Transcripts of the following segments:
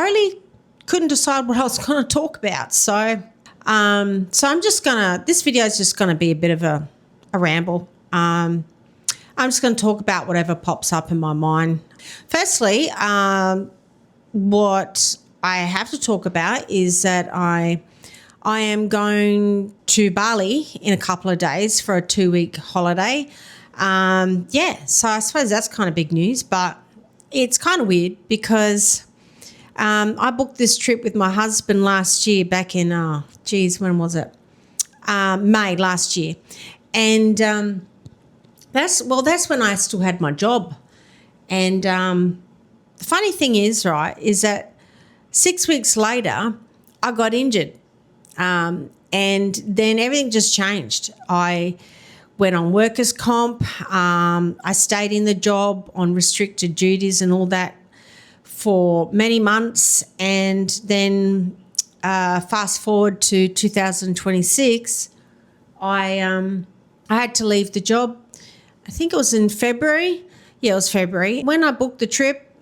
I really couldn't decide what I was going to talk about. So I'm just going to, this video is just going to be a bit of a ramble. I'm just going to talk about whatever pops up in my mind. Firstly, what I have to talk about is that I am going to Bali in a couple of days for a 2-week holiday. So I suppose that's kind of big news, but it's kind of weird because I booked this trip with my husband last year back in, when was it? May last year. And that's when I still had my job. And the funny thing is, right, is that 6 weeks later, I got injured. And then everything just changed. I went on workers' comp. I stayed in the job on restricted duties and all that for many months. And then fast forward to 2026, I had to leave the job. I think it was in February. Yeah, it was February. When I booked the trip,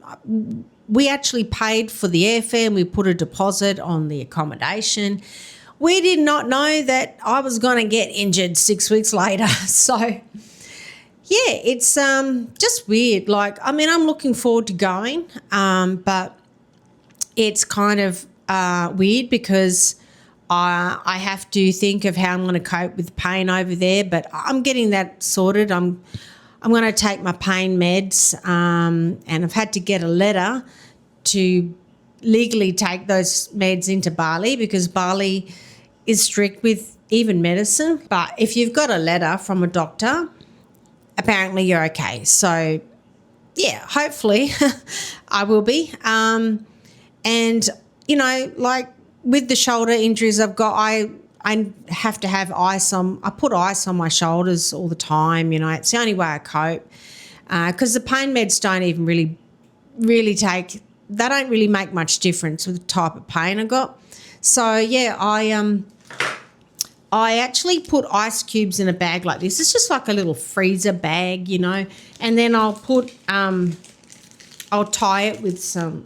we actually paid for the airfare and we put a deposit on the accommodation. We did not know that I was going to get injured 6 weeks later. So, yeah, it's just weird. Like, I mean, I'm looking forward to going, but it's kind of weird because I have to think of how I'm going to cope with pain over there, but I'm getting that sorted. I'm going to take my pain meds, and I've had to get a letter to legally take those meds into Bali because Bali is strict with even medicine. But if you've got a letter from a doctor, apparently you're okay. So, yeah, hopefully I will be. And, you know, like with the shoulder injuries I've got, I have to have ice on. I put ice on my shoulders all the time. You know, it's the only way I cope because the pain meds don't even really take. They don't really make much difference with the type of pain I got. So yeah, I actually put ice cubes in a bag like this. It's just like a little freezer bag, you know, and then I'll tie it with a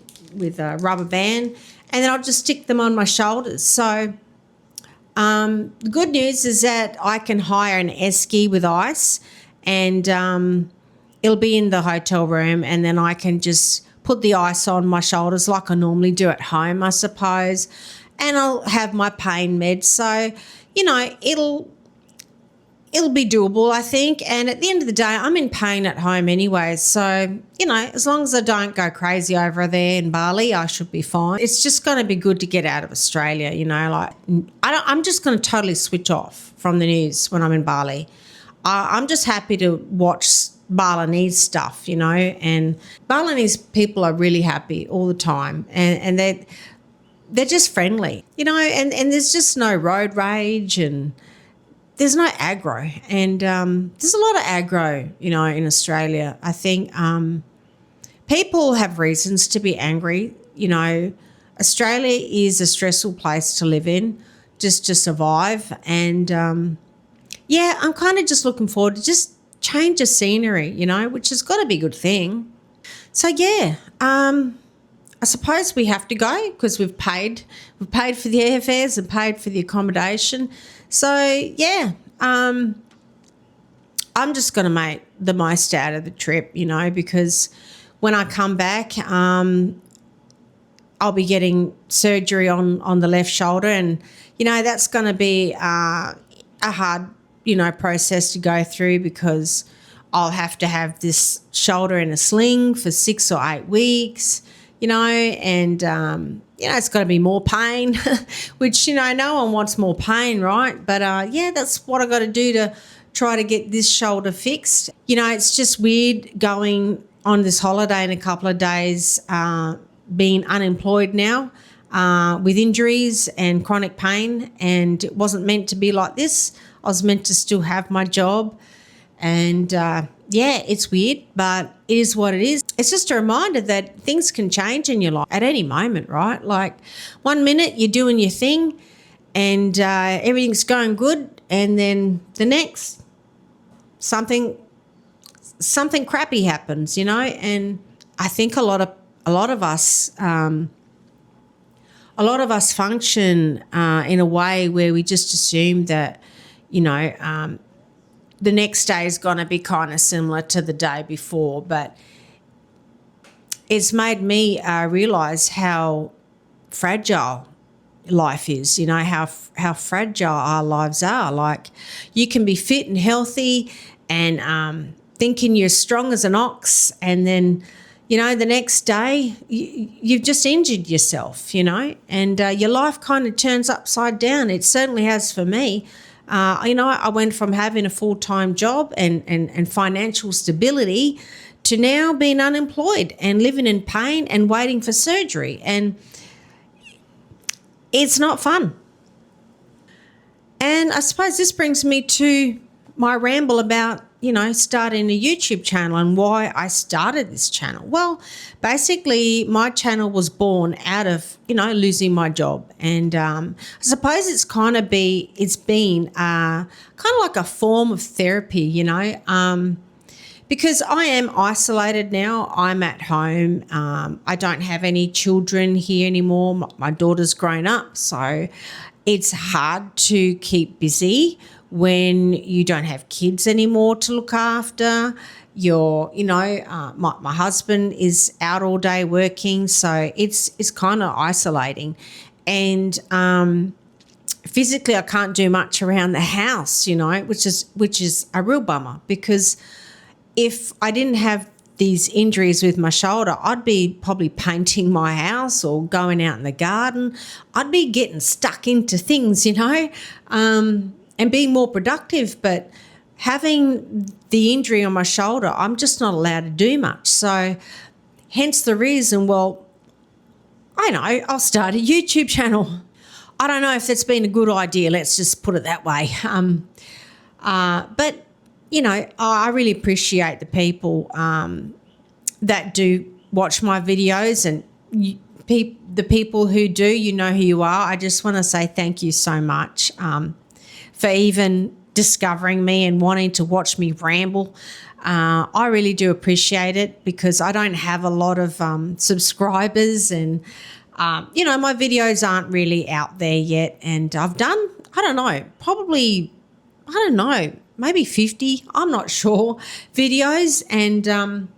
rubber band, and then I'll just stick them on my shoulders. So. The good news is that I can hire an esky with ice and it'll be in the hotel room, and then I can just put the ice on my shoulders like I normally do at home, I suppose, and I'll have my pain meds. So, you know, it'll be doable, I think. And at the end of the day, I'm in pain at home anyway. So, you know, as long as I don't go crazy over there in Bali, I should be fine. It's just going to be good to get out of Australia, you know, like I'm just going to totally switch off from the news when I'm in Bali. I'm just happy to watch Balinese stuff, you know, and Balinese people are really happy all the time, and they're just friendly, you know, and there's just no road rage and there's no aggro, and there's a lot of aggro, you know, in Australia. I think people have reasons to be angry. You know, Australia is a stressful place to live in, just to survive. And, yeah, I'm kind of just looking forward to just change of scenery, you know, which has got to be a good thing. So, yeah, I suppose we have to go because we've paid for the airfares and paid for the accommodation. So, yeah, I'm just going to make the most out of the trip, you know, because when I come back, I'll be getting surgery on the left shoulder, and, you know, that's going to be a hard, you know, process to go through because I'll have to have this shoulder in a sling for 6 or 8 weeks, you know, and, you know, it's got to be more pain, which, you know, no one wants more pain, right? But, yeah, that's what I got to do to try to get this shoulder fixed. You know, it's just weird going on this holiday in a couple of days, being unemployed now with injuries and chronic pain, and it wasn't meant to be like this. I was meant to still have my job, and yeah, it's weird, but it is what it is. It's just a reminder that things can change in your life at any moment, right? Like 1 minute you're doing your thing and everything's going good, and then the next something crappy happens, you know. And I think a lot of us a lot of us function in a way where we just assume that, the next day is going to be kind of similar to the day before. But it's made me realize how fragile life is, how fragile our lives are. Like, you can be fit and healthy and thinking you're strong as an ox, and then the next day you've just injured yourself, and your life kind of turns upside down. It certainly has for me. I went from having a full-time job and financial stability to now being unemployed and living in pain and waiting for surgery. And it's not fun. And I suppose this brings me to my ramble about, starting a YouTube channel and why I started this channel. Well, basically, my channel was born out of, losing my job. And I suppose it's been kind of like a form of therapy, because I am isolated now. I'm at home. I don't have any children here anymore. My daughter's grown up, so it's hard to keep busy when you don't have kids anymore to look after. My husband is out all day working, so it's kind of isolating. And physically, I can't do much around the house, which is a real bummer, because if I didn't have these injuries with my shoulder, I'd be probably painting my house or going out in the garden. I'd be getting stuck into things, and being more productive. But having the injury on my shoulder, I'm just not allowed to do much. So hence the reason, I'll start a YouTube channel. I don't know if that's been a good idea. Let's just put it that way. But I really appreciate the people that do watch my videos, and the people who do, who you are. I just want to say thank you so much for even discovering me and wanting to watch me ramble. I really do appreciate it, because I don't have a lot of subscribers, and my videos aren't really out there yet. And I've done, maybe 50, I'm not sure, videos. And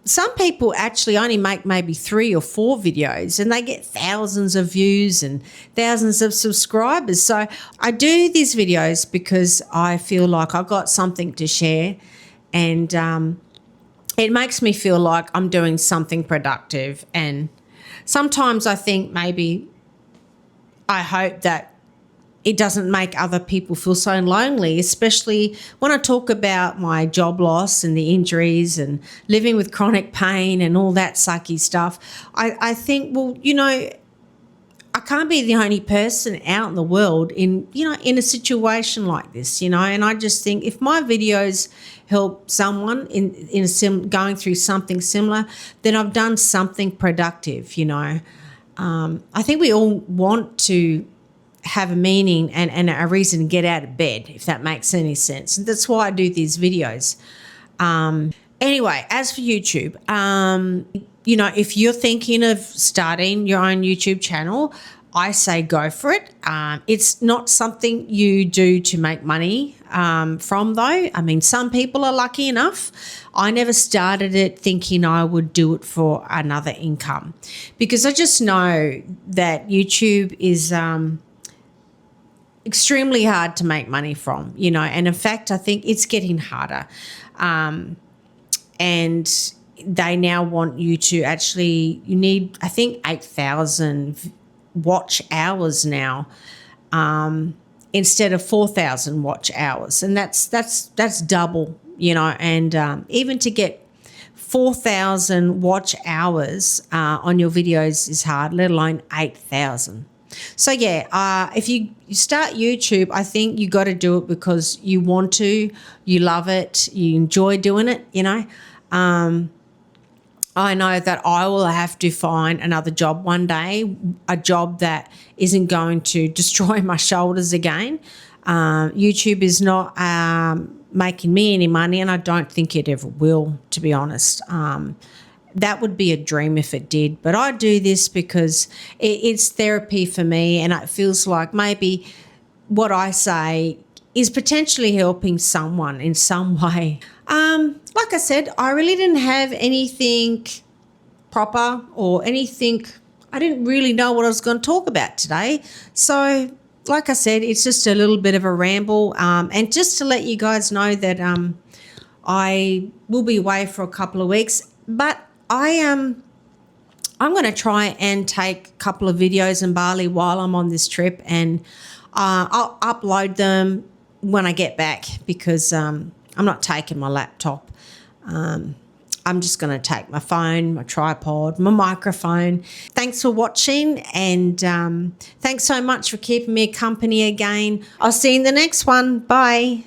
some people actually only make maybe 3 or 4 videos, and they get thousands of views and thousands of subscribers. So I do these videos because I feel like I've got something to share, and it makes me feel like I'm doing something productive. And sometimes I think I hope that it doesn't make other people feel so lonely, especially when I talk about my job loss and the injuries and living with chronic pain and all that sucky stuff. I think, I can't be the only person out in the world in a situation like this, and I just think if my videos help someone going through something similar, then I've done something productive. I think we all want to have a meaning and a reason to get out of bed, if that makes any sense. And that's why I do these videos. Anyway, as for YouTube, if you're thinking of starting your own YouTube channel, I say go for it. It's not something you do to make money from, though. I mean, some people are lucky enough. I never started it thinking I would do it for another income, because I just know that YouTube is extremely hard to make money from, and in fact, I think it's getting harder. And they now want you to you need, I think, 8,000 watch hours now, instead of 4,000 watch hours. And that's double, and even to get 4,000 watch hours on your videos is hard, let alone 8,000. So if you start YouTube, I think you got to do it because you want to, you love it, you enjoy doing it. I know that I will have to find another job one day, a job that isn't going to destroy my shoulders again. YouTube is not making me any money, and I don't think it ever will, to be honest. That would be a dream if it did. But I do this because it's therapy for me, and it feels like maybe what I say is potentially helping someone in some way. Like I said, I really didn't have anything proper or anything. I didn't really know what I was going to talk about today. So, like I said, it's just a little bit of a ramble. And just to let you guys know that I will be away for a couple of weeks, but I'm going to try and take a couple of videos in Bali while I'm on this trip, and I'll upload them when I get back, because I'm not taking my laptop. I'm just going to take my phone, my tripod, my microphone. Thanks for watching, and thanks so much for keeping me company again. I'll see you in the next one. Bye.